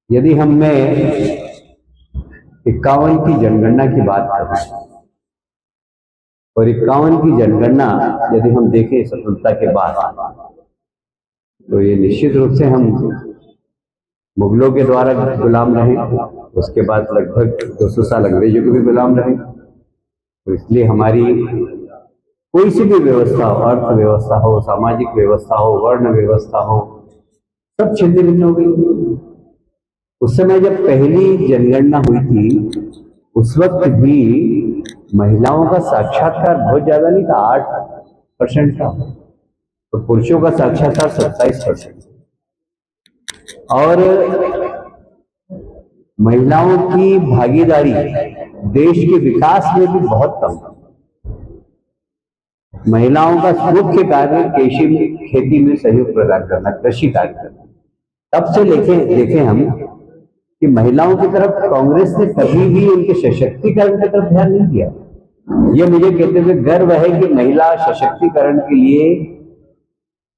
यदि मैं 51 की जनगणना की बात करें और 51 की जनगणना यदि हम देखें स्वतंत्रता के बाद, तो ये निश्चित रूप से हम मुगलों के द्वारा गुलाम रहे, उसके बाद लगभग 200 साल अंग्रेजों के भी गुलाम रहे। तो इसलिए हमारी कोई सी भी व्यवस्था हो, अर्थव्यवस्था हो, सामाजिक व्यवस्था हो, वर्ण व्यवस्था हो, सब छिन्न भिन्न हो गई। उस समय जब पहली जनगणना हुई थी, उस वक्त भी महिलाओं का साक्षात्कार बहुत ज्यादा नहीं था, 8% था, तो पुरुषों का साक्षात्कार 27%। और महिलाओं की भागीदारी देश के विकास में भी बहुत कम था। महिलाओं का मुख्य कार्य खेती में सहयोग प्रदान करना, कृषि कार्य करना। तब से देखें हम कि महिलाओं की तरफ कांग्रेस ने कभी भी उनके सशक्तिकरण की तरफ ध्यान नहीं दिया। ये मुझे कहते हुए गर्व है कि महिला सशक्तिकरण के लिए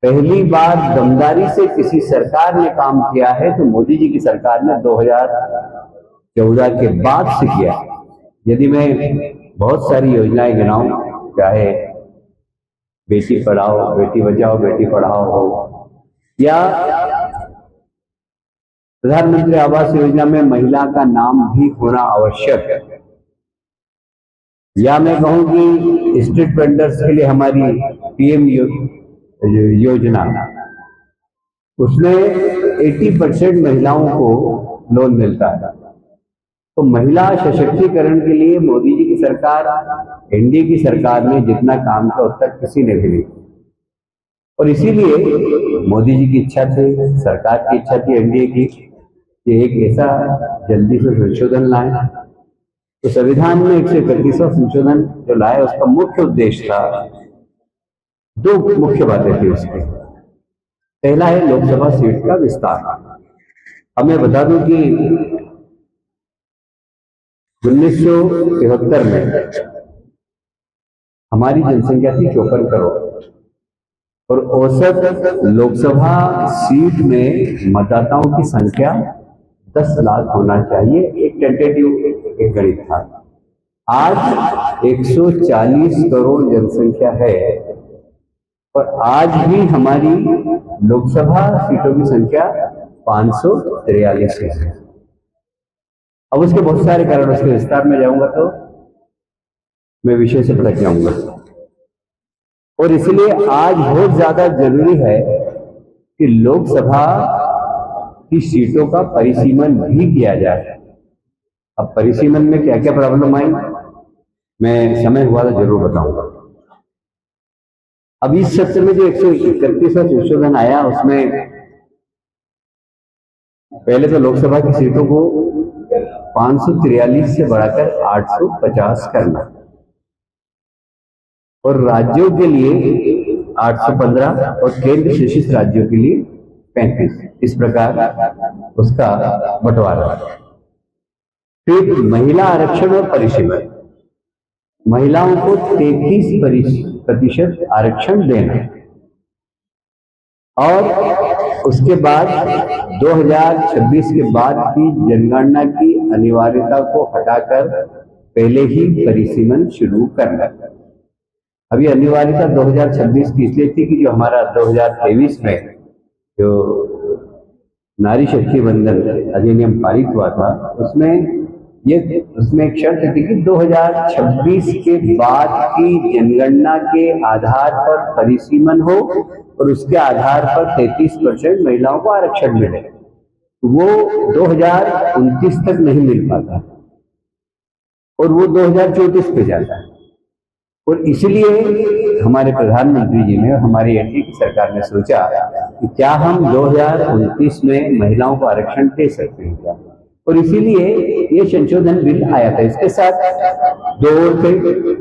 पहली बार दमदारी से किसी सरकार ने काम किया है तो मोदी जी की सरकार ने 2014 के बाद से किया। यदि मैं बहुत सारी योजनाएं गिनाऊं, चाहे बेटी पढ़ाओ, बेटी बचाओ, बेटी पढ़ाओ हो, या प्रधानमंत्री आवास योजना में महिला का नाम भी होना आवश्यक है, या मैं कहूं कि स्ट्रीट वेंडर्स के लिए हमारी पीएम योजना, उसमें 80% महिलाओं को लोन मिलता है। तो महिला सशक्तिकरण के लिए मोदी जी की सरकार, एनडीए की सरकार ने जितना काम किया उतना किसी ने भी नहीं। और इसीलिए मोदी जी की इच्छा थी, सरकार की इच्छा थी, एनडीए की, कि एक ऐसा जल्दी से संशोधन लाए। तो संविधान में 131वां संशोधन जो लाए, उसका मुख्य उद्देश्य था, दो मुख्य बातें थी उसकी। पहला है लोकसभा सीट का विस्तार। अब मैं बता दूं कि 1973 में हमारी जनसंख्या थी 54 करोड़ और औसत लोकसभा सीट में मतदाताओं की संख्या 10 लाख होना चाहिए। एक टेंटेटिव एक गणित था। आज 140 करोड़ जनसंख्या है और आज भी हमारी लोकसभा सीटों की संख्या 543 है। अब उसके बहुत सारे कारण, उसके विस्तार में जाऊंगा तो मैं विषय से भटक जाऊंगा, और इसलिए आज बहुत ज्यादा जरूरी है कि लोकसभा की सीटों का परिसीमन भी किया जाए। अब परिसीमन में क्या क्या प्रॉब्लम आई, मैं समय हुआ तो जरूर बताऊंगा। अब इस सत्र में जो 131वां संशोधन आया, उसमें पहले तो लोकसभा की सीटों को 543 से बढ़ाकर 850 करना और राज्यों के लिए 815 और केंद्र शासित राज्यों के लिए 35, इस प्रकार उसका बंटवारा। फिर महिला आरक्षण और परिसीमन, महिलाओं को 33% आरक्षण देना, और उसके बाद 2026 के बाद की जनगणना की अनिवार्यता को हटाकर पहले ही परिसीमन शुरू करना। अभी अनिवार्यता 2026 की इसलिए थी कि जो हमारा 2023 में जो नारी शक्ति वंदन अधिनियम पारित हुआ था, उसमें एक शर्त थी कि 2026 के बाद की जनगणना के आधार पर परिसीमन हो और उसके आधार पर 33% महिलाओं को आरक्षण मिले। वो 2029 तक नहीं मिल पाता और वो 2034 पे जाता है। और इसलिए हमारे प्रधानमंत्री जी ने, हमारी एनडीए की सरकार ने सोचा कि क्या हम 2029 में महिलाओं को आरक्षण दे सकते हैं क्या, और इसीलिए ये संशोधन बिल आया था। इसके साथ दो और थे,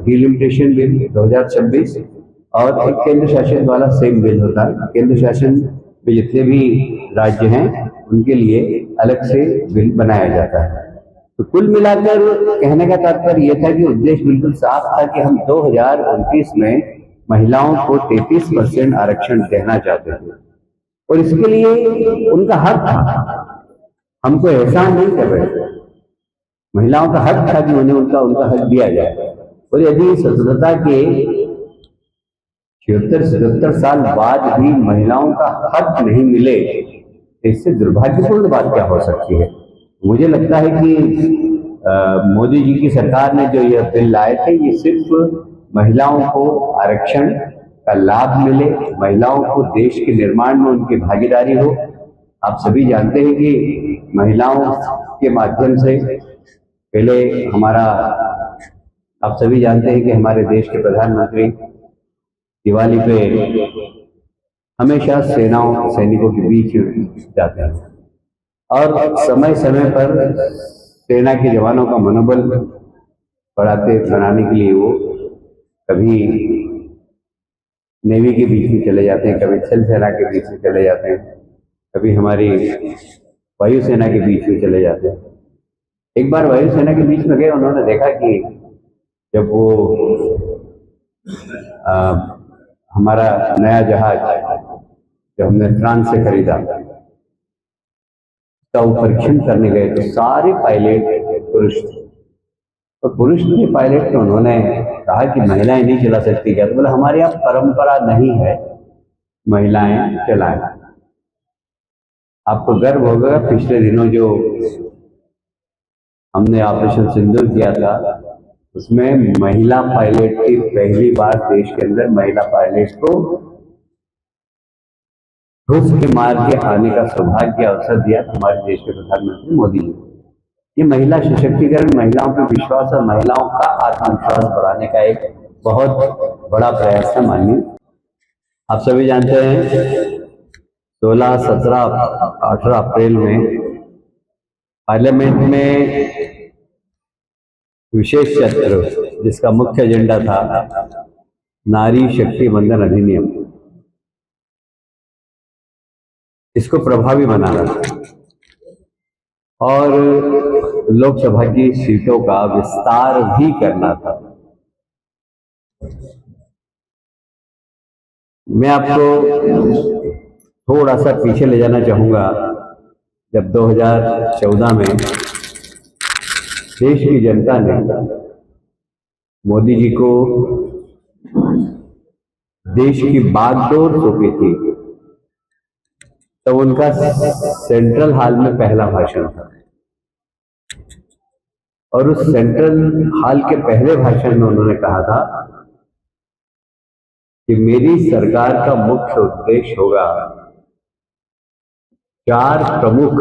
डिलिमिटेशन बिल 2026 और एक केंद्र शासन वाला सेम बिल होता है। केंद्र शासन में जितने भी राज्य हैं उनके लिए अलग से बिल बनाया जाता है। तो कुल मिलाकर कहने का तात्पर्य यह था कि उद्देश्य बिल्कुल साफ था कि हम 2029 में महिलाओं को 33% आरक्षण देना चाहते थे और इसके लिए उनका हक था। हमको एहसान नहीं कर रहे थे। महिलाओं का हक था कि उन्हें उनका उनका हक दिया जाए। और यदि स्वतंत्रता के 76-77 साल बाद भी महिलाओं का हक नहीं मिले, तो इससे दुर्भाग्यपूर्ण बात क्या हो सकती है। मुझे लगता है कि मोदी जी की सरकार ने जो यह बिल लाए थे, ये सिर्फ महिलाओं को आरक्षण का लाभ मिले, महिलाओं को देश के निर्माण में उनकी भागीदारी हो। आप सभी जानते हैं कि महिलाओं के माध्यम से पहले आप सभी जानते हैं कि हमारे देश के प्रधानमंत्री दिवाली पे हमेशा सैनिकों के बीच जाते हैं और समय समय पर सेना के जवानों का मनोबल बनाने के लिए वो कभी नेवी के बीच में चले जाते हैं, कभी थल सेना के बीच में चले जाते हैं, कभी हमारी वायुसेना के बीच में चले जाते हैं। एक बार वायुसेना के बीच में गए, उन्होंने देखा कि जब वो हमारा नया जहाज जो हमने फ्रांस से खरीदा का वो परीक्षण करने गए तो सारे पायलट पुरुष थे। तो पुरुष थे पायलट, तो उन्होंने कहा कि महिलाएं नहीं चला सकती क्या? तो बोले हमारे यहाँ परंपरा नहीं है महिलाएं चलाएं। आपको गर्व होगा, पिछले दिनों जो हमने ऑपरेशन सिंदूर किया था, उसमें महिला पायलट की पहली बार देश के अंदर महिला पायलट को घुस के मार के आने का सौभाग्य अवसर दिया हमारे देश के प्रधानमंत्री मोदी जी। ये महिला सशक्तिकरण, महिलाओं पर विश्वास और महिलाओं का आत्मविश्वास बढ़ाने का एक बहुत बड़ा प्रयास है। माननीय आप सभी जानते हैं 16, 17, 18 अप्रैल में पार्लियामेंट में विशेष सत्र, जिसका मुख्य एजेंडा था नारी शक्ति बंधन अधिनियम, इसको प्रभावी बनाना और लोकसभा की सीटों का विस्तार भी करना था। मैं आपको थोड़ा सा पीछे ले जाना चाहूंगा। जब 2014 में देश की जनता ने मोदी जी को देश की बागडोर सौंपी थी, तो उनका सेंट्रल हॉल में पहला भाषण था और उस सेंट्रल हॉल के पहले भाषण में उन्होंने कहा था कि मेरी सरकार का मुख्य उद्देश्य होगा 4 प्रमुख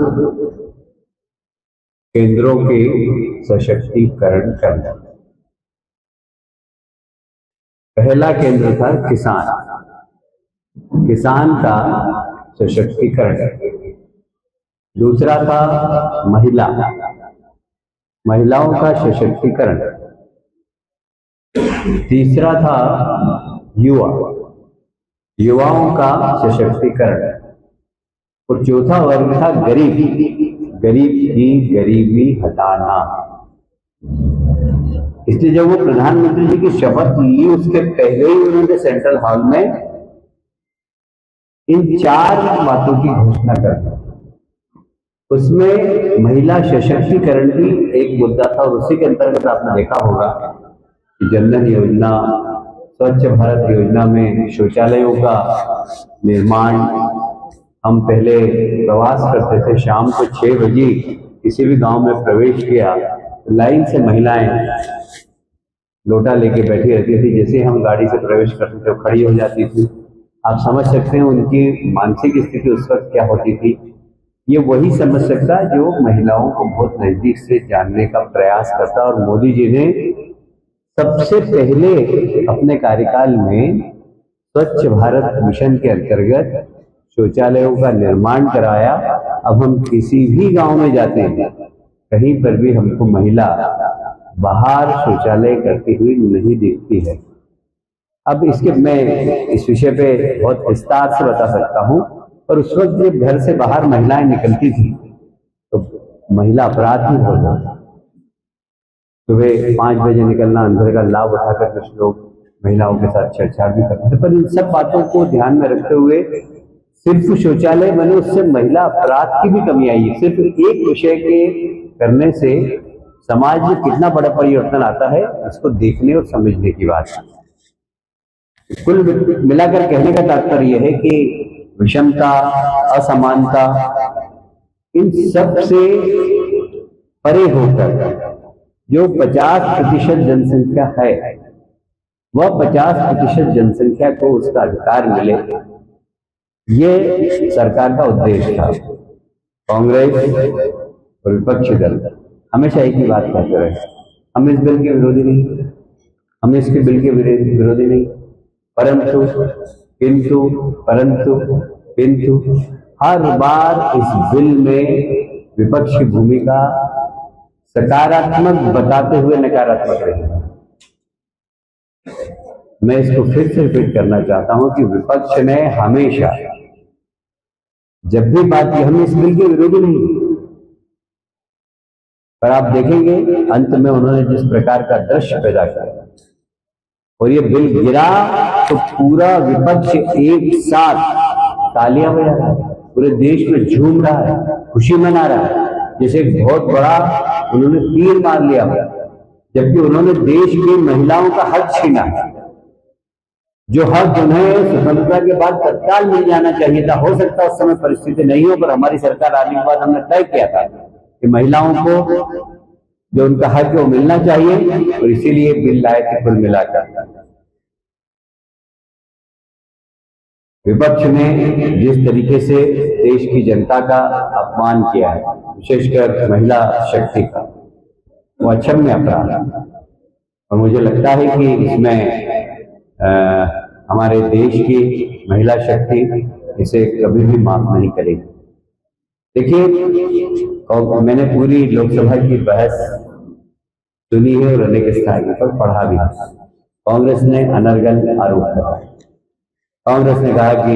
केंद्रों के सशक्तिकरण करना। पहला केंद्र था किसान का सशक्तिकरण। दूसरा था महिलाओं का सशक्तिकरण। तीसरा था युवाओं का सशक्तिकरण। और चौथा वर्ग था गरीब की गरीबी हटाना। इसलिए जब वो प्रधानमंत्री जी की शपथ ली, उसके पहले ही उन्होंने सेंट्रल हॉल में इन 4 बातों की घोषणा कर दी। उसमें महिला सशक्तिकरण भी एक मुद्दा था और उसी के अंतर्गत आपने देखा होगा कि जनधन योजना, स्वच्छ भारत योजना में शौचालयों का निर्माण। हम पहले प्रवास करते थे, शाम को 6 बजे किसी भी गांव में प्रवेश किया, लाइन से महिलाएं लोटा लेके बैठी रहती थी। जैसे हम गाड़ी से प्रवेश करते थे, खड़ी हो जाती थी। आप समझ सकते हैं उनकी मानसिक स्थिति उस वक्त क्या होती थी। ये वही समझ सकता है जो महिलाओं को बहुत नजदीक से जानने का प्रयास करता। और मोदी जी ने सबसे पहले अपने कार्यकाल में स्वच्छ भारत मिशन के अंतर्गत शौचालयों का निर्माण कराया। अब हम किसी भी गांव में जाते हैं, कहीं पर भी हमको महिला बाहर शौचालय करती हुई नहीं दिखती है। अब मैं इस विषय पे बहुत विस्तार से बता सकता हूं। और उस वक्त जब घर से बाहर महिलाएं निकलती थी तो महिला अपराध भी हो जाता। सुबह 5 बजे निकलना, अंधेरे का लाभ उठाकर कुछ लोग महिलाओं के साथ छेड़छाड़ भी करते थे। पर इन सब बातों को ध्यान में रखते हुए सिर्फ शौचालय बने उससे महिला अपराध की भी कमी आई है। सिर्फ एक विषय के करने से समाज में कितना बड़ा परिवर्तन आता है, इसको देखने और समझने की बात है। कुल मिलाकर कहने का तात्पर्य यह है कि विषमता, असमानता, इन सब से परे होकर जो 50% जनसंख्या है, वह 50% जनसंख्या को उसका अधिकार मिले, ये सरकार का उद्देश्य था। कांग्रेस और विपक्षी दल हमेशा एक ही बात कहते रहे, हम इस बिल के विरोधी नहीं, हम इसके बिल के विरोधी नहीं, परंतु किंतु परंतु किंतु हर बार इस बिल में विपक्ष की भूमिका सकारात्मक बताते हुए नकारात्मक रही। मैं इसको फिर से रिपीट करना चाहता हूं कि विपक्ष ने हमेशा जब भी बात की, हम इस बिल के विरोधी नहीं, पर आप देखेंगे अंत में उन्होंने जिस प्रकार का दृश्य पैदा किया और ये बिल गिरा तो पूरा विपक्ष एक साथ तालियां बजा रहा है, पूरे देश में झूम रहा है, खुशी मना रहा है, जैसे एक बहुत बड़ा उन्होंने तीर मार लिया, जबकि उन्होंने देश की महिलाओं का हक छीना, जो हक उन्हें स्वतंत्रता के बाद तत्काल मिल जाना चाहिए था। हो सकता है उस समय परिस्थिति नहीं हो, पर हमारी सरकार आने के बाद हमने तय किया था कि महिलाओं को जो उनका हक है वो मिलना चाहिए, और इसीलिए बिल लाए थे। कुल मिलाकर विपक्ष ने जिस तरीके से देश की जनता का अपमान किया है, विशेषकर महिला शक्ति का, वो अक्षम्य अपराध है। और मुझे लगता है कि इसमें हमारे देश की महिला शक्ति इसे कभी भी माफ नहीं करेगी। देखिए, और मैंने पूरी लोकसभा की बहस सुनी है और अनेक स्थानों पर पढ़ा भी। कांग्रेस ने अनर्गल आरोप लगाया। कांग्रेस ने कहा कि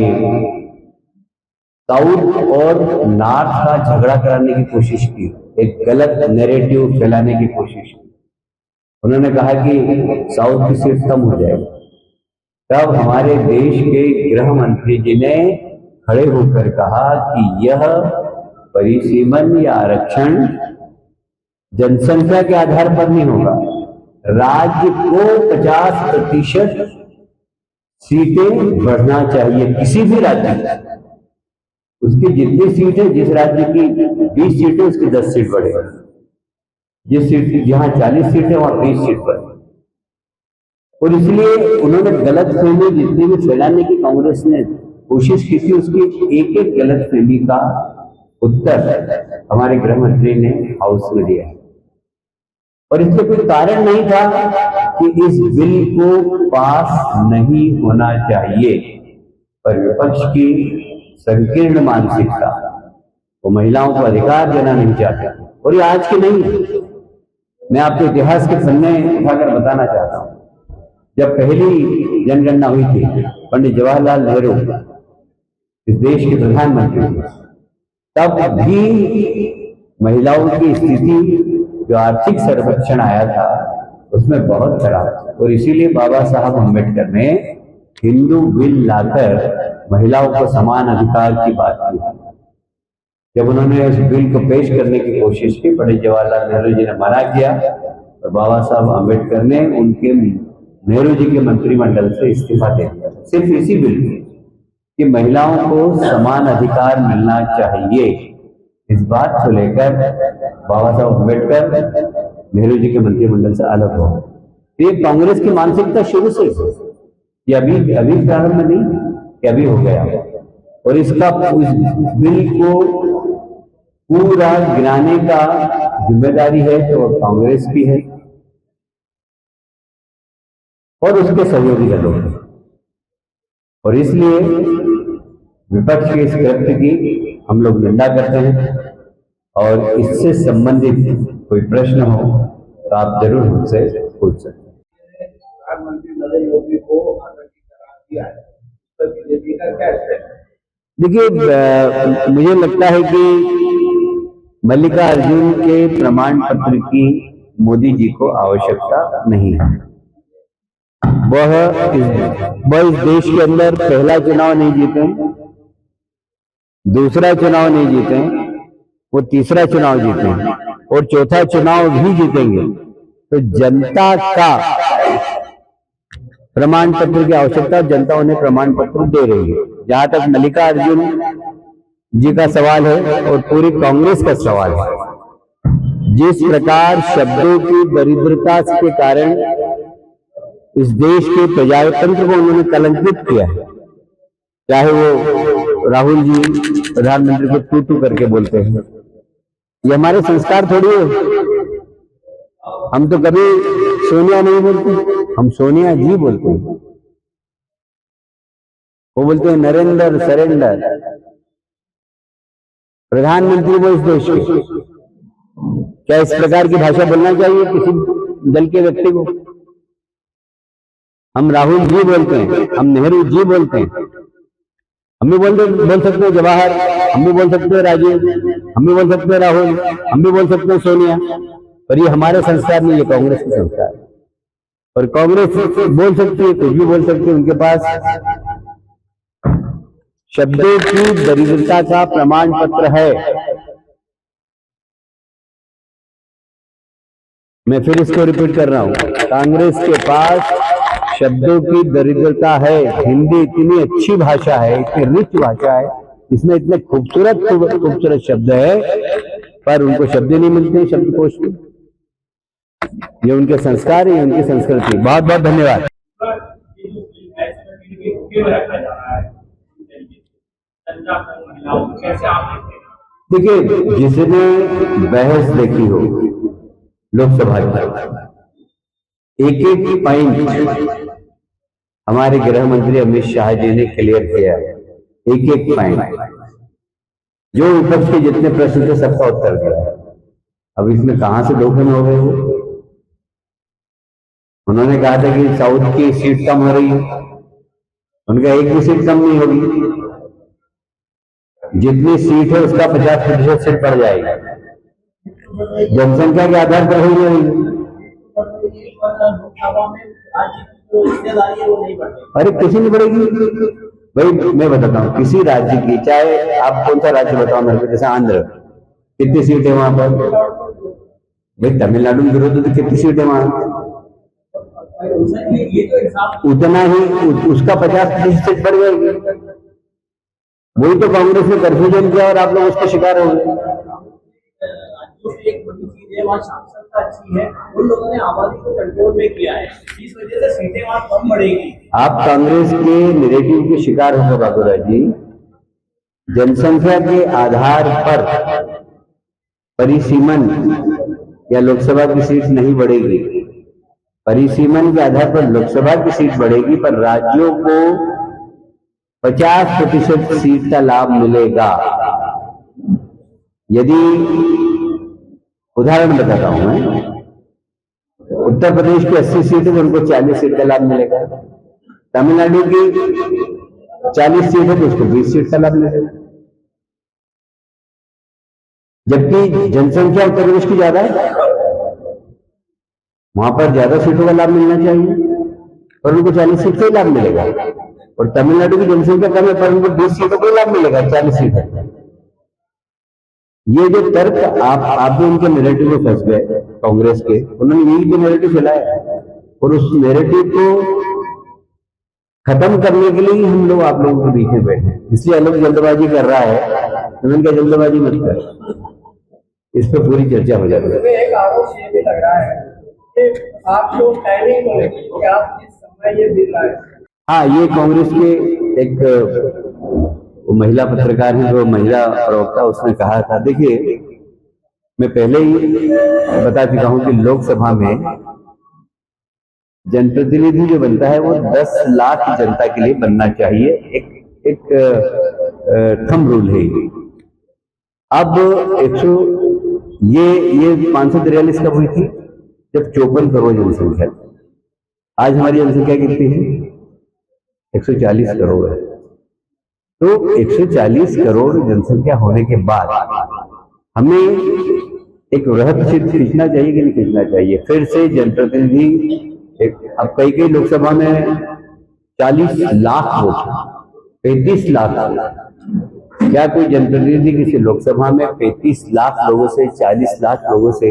साउथ और नॉर्थ का झगड़ा कराने की कोशिश की, एक गलत नैरेटिव फैलाने की कोशिश की। उन्होंने कहा कि साउथ की सीट कम हो जाएगी। तब हमारे देश के गृह मंत्री जी ने खड़े होकर कहा कि यह परिसीमन या आरक्षण जनसंख्या के आधार पर नहीं होगा, राज्य को 50% सीटें बढ़ना चाहिए, किसी भी राज्य में उसकी जितनी सीट है, जिस राज्य की 20 सीटें उसकी 10 सीट बढ़ेगा, जिस सीट जहां 40 सीट है वहां 20 सीट बढ़ेगी। और इसलिए उन्होंने गलतफहमी जितनी भी फैलाने की कांग्रेस ने कोशिश की थी, उसकी एक एक गलतफहमी का उत्तर हमारे गृह मंत्री ने हाउस में दिया है। और इसके कोई कारण नहीं था कि इस बिल को पास नहीं होना चाहिए, पर विपक्ष की संकीर्ण मानसिकता, वो महिलाओं को अधिकार देना नहीं चाहते। और ये आज की नहीं है, मैं आपको इतिहास के पन्ने उठाकर बताना चाहता हूं। जब पहली जनगणना हुई थी, पंडित जवाहरलाल नेहरू इस देश के प्रधानमंत्री थे, तब भी महिलाओं की स्थिति, जो आर्थिक सर्वेक्षण आया था, उसमें बहुत खराब था। और इसीलिए बाबा साहब अम्बेडकर ने हिंदू बिल लाकर महिलाओं को समान अधिकार की बात की। जब उन्होंने उस बिल को पेश करने की कोशिश की, पंडित जवाहरलाल नेहरू जी ने मना किया, तो बाबा साहब अम्बेडकर ने उनके नेहरू जी के मंत्रिमंडल से इस्तीफा दे दिया, सिर्फ इसी बिल कि महिलाओं को समान अधिकार मिलना चाहिए। इस बात को लेकर बाबा साहब अम्बेडकर नेहरू जी के मंत्रिमंडल से अलग हो गए। ये कांग्रेस की मानसिकता शुरू से, ये अभी प्रारंभ नहीं, कि अभी हो गया। और इसका उस बिल को पूरा गिराने का जिम्मेदारी है तो कांग्रेस की है और उसके सहयोगी दलों की। और इसलिए विपक्ष के इस कृत्य की हम लोग निंदा करते हैं। और इससे संबंधित कोई प्रश्न हो तो आप जरूर मुझसे पूछ सकते हैं। प्रधानमंत्री नरेंद्र मोदी को आतंकी करार दिया है, तो बीजेपी का क्या स्टेप है? देखिए, मुझे लगता है कि मल्लिकार्जुन के प्रमाण पत्र की मोदी जी को आवश्यकता नहीं है। वह इस देश के अंदर पहला चुनाव नहीं जीते, दूसरा चुनाव नहीं जीते, वो तीसरा चुनाव जीते और चौथा चुनाव भी जीतेंगे, तो जनता का प्रमाण पत्र की आवश्यकता, जनता उन्हें प्रमाण पत्र दे रही है। जहां तक मल्लिकार्जुन जी का सवाल है और पूरी कांग्रेस का सवाल है, जिस प्रकार शब्दों की दरिद्रता के कारण इस देश के प्रजातंत्र को उन्होंने कलंकित किया है, चाहे वो राहुल जी प्रधानमंत्री को तू तू करके बोलते हैं, ये हमारे संस्कार थोड़ी है। हम तो कभी सोनिया नहीं बोलते, हम सोनिया जी बोलते हैं। वो बोलते हैं नरेंद्र सरेंडर, प्रधानमंत्री वो इस देश के। क्या इस प्रकार की भाषा बोलना चाहिए किसी दल के व्यक्ति को? हम राहुल जी बोलते हैं, हम नेहरू जी बोलते हैं, हम भी बोल सकते हैं जवाहर, हम भी बोल सकते हैं राजीव, हम भी बोल सकते हैं राहुल, हम भी बोल सकते हैं सोनिया, पर ये हमारे संस्कार नहीं, ये कांग्रेस के संस्कार है। और कांग्रेस बोल सकती है, कुछ भी बोल सकती है, उनके पास शब्दों की दरिद्रता का प्रमाण पत्र है। मैं फिर इसको रिपीट कर रहा हूं, कांग्रेस के पास शब्दों की दरिद्रता है। हिंदी इतनी अच्छी भाषा है, इतनी रिच भाषा है, इसमें इतने खूबसूरत शब्द है, पर उनको शब्द नहीं मिलते शब्दकोश में। ये उनके संस्कार है, उनकी संस्कृति। बहुत बहुत धन्यवाद। देखिए, जिसने बहस देखी हो लोकसभा की, एक एक पॉइंट हमारे गृह मंत्री अमित शाह जी ने क्लियर किया है, एक एक पॉइंट। जो विपक्ष के जितने प्रश्न थे सबका उत्तर दिया है। अब इसमें कहां से धोखन हो गए हो? उन्होंने कहा था कि साउथ की सीट कम हो रही है, उनका एक भी सीट कम नहीं होगी, जितनी सीट है उसका 50% सीट बढ़ जाएगी, जनसंख्या के आधार पर हो जाएगी। अरे किसी नहीं बढ़ेगी भाई, मैं बताता हूँ, किसी राज्य की, चाहे आप कौन सा राज्य बताओ मेरे को, जैसे आंध्र, कितनी सीट है वहां पर? भाई तमिलनाडु में विरोध तो कितनी सीट है वहां? उतना ही, उसका 50% सीट बढ़ जाएगी। वही तो कांग्रेस ने कंफ्यूजन किया और आप लोग उसके शिकार हो गए। एक बड़ी चीज है, वहाँ साक्षरता अच्छी है, उन लोगों ने आबादी को कंट्रोल में किया है, इस वजह से सीटें वहाँ कम बढ़ेगी। आप कांग्रेस के नैरेटिव के शिकार हो बाबूराज जी। जनसंख्या के आधार पर परिसीमन या लोकसभा की सीट नहीं बढ़ेगी, परिसीमन के आधार पर लोकसभा की सीट बढ़ेगी, पर राज्यों को 50% सीट का लाभ मिलेगा। यदि उदाहरण बताता हूं मैं, उत्तर प्रदेश की 80 सीट है तो उनको 40 सीट का लाभ मिलेगा, तमिलनाडु की 40 सीट है तो उसको 20 सीट का लाभ मिलेगा। जबकि जनसंख्या उत्तर प्रदेश की ज्यादा है, वहां पर ज्यादा सीटों का लाभ मिलना चाहिए, पर उनको 40 सीट का ही लाभ मिलेगा। और तमिलनाडु की जनसंख्या कम है पर उनको 20 सीटों का लाभ मिलेगा, 40 सीट है। ये जो तर्क आप भी उनके नैरेटिव में फंस गए कांग्रेस के, उन्होंने यही जो नैरेटिव फैलाया और उस नैरेटिव को खत्म करने के लिए ही हम लोग आप लोगों के बीच में बैठे। इसलिए अलग जल्दबाजी कर रहा है, तो उनका जल्दबाजी मत कर, इस पर पूरी चर्चा हो जाती है। एक आरोप ये भी लग रहा है कि आप जो टाइमिंग को लेकर कि आप जिस समय ये मिल रहा है। हाँ, ये कांग्रेस के एक वो महिला पत्रकार है, वो महिला प्रवक्ता, उसने कहा था। देखिए, मैं पहले ही बता चुका हूं कि लोकसभा में जनप्रतिनिधि जो बनता है वो 10 लाख जनता के लिए बनना चाहिए, एक थंब रूल है। अब 100 ये 543 कब हुई थी? जब 54 करोड़ जनसंख्या थी। आज हमारी जनसंख्या कितनी है? 140 करोड़ है। तो 140 करोड़ जनसंख्या होने के बाद हमें एक वृहद सीट खींचना चाहिए कि नहीं खींचना चाहिए? फिर से जनप्रतिनिधि अब कई लोकसभा में 40 लाख वोट, 35 लाख, क्या कोई जनप्रतिनिधि किसी लोकसभा में 35 लाख लोगों से 40 लाख लोगों से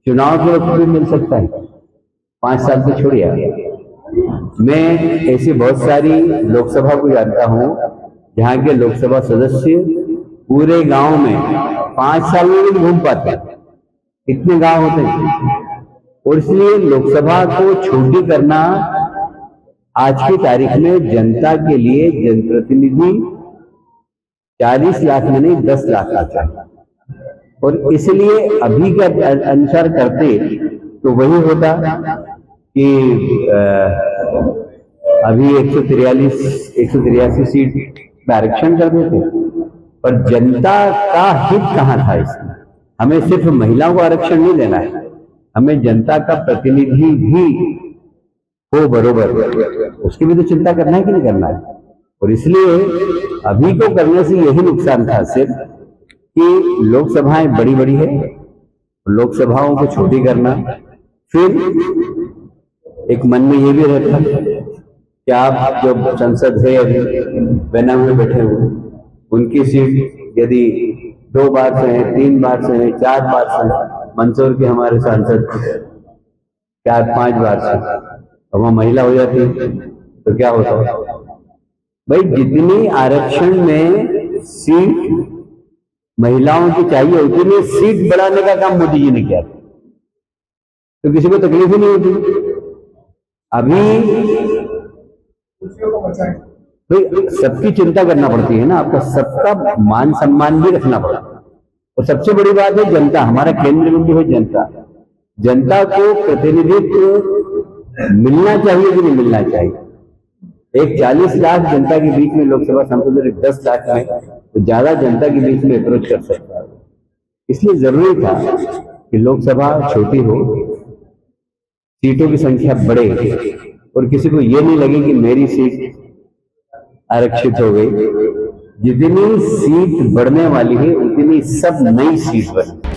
चुनाव के वक्त भी मिल सकता है? 5 साल तो छोड़िए, मैं ऐसी बहुत सारी लोकसभा को जानता हूं जहां के लोकसभा सदस्य पूरे गांव में 5 साल में नहीं घूम पाते, इतने गांव होते हैं। और इसलिए लोकसभा को छोटी करना आज की तारीख में जनता के लिए जनप्रतिनिधि 40 लाख में नहीं 10 लाख का चाहिए। और इसलिए अभी का अनुसार करते तो वही होता कि अभी 183 सीट में आरक्षण कर देते, पर जनता का हित कहाँ था इसमें? हमें सिर्फ महिलाओं को आरक्षण नहीं देना है, हमें जनता का प्रतिनिधि भी हो बरोबर, उसकी भी तो चिंता करना है कि नहीं करना है। और इसलिए अभी को करने से यही नुकसान था सिर्फ कि लोकसभाएं बड़ी बड़ी है, लोकसभाओं को छोटी करना, फिर एक मन में ये भी रहता कि आप जो संसद है बना हुए बैठे हुए, उनकी सीट यदि 2 बार से है, 3 बार से है, 4 बार से है, मंदसौर के हमारे सांसद 4-5 बार से, अब वह महिला हो जाती तो क्या होता? भाई जितनी आरक्षण में सीट महिलाओं की चाहिए उतनी सीट बढ़ाने का काम मोदी जी ने किया, तो किसी को तकलीफ ही नहीं होती। अभी भाई सबकी चिंता करना पड़ती है ना, आपका सबका मान सम्मान भी रखना पड़ता है। और सबसे बड़ी बात है जनता, हमारा केंद्र बिंदु है जनता। जनता को प्रतिनिधित्व मिलना चाहिए कि नहीं मिलना चाहिए? एक 40 लाख जनता के बीच में लोकसभा सांसद 10 लाख में तो ज्यादा जनता के बीच में अप्रोच कर सकता है। इसलिए जरूरी था कि लोकसभा छोटी हो, सीटों की संख्या बढ़े और किसी को ये नहीं लगे कि मेरी सीट आरक्षित हो गई। जितनी सीट बढ़ने वाली है उतनी सब नई सीट बनी।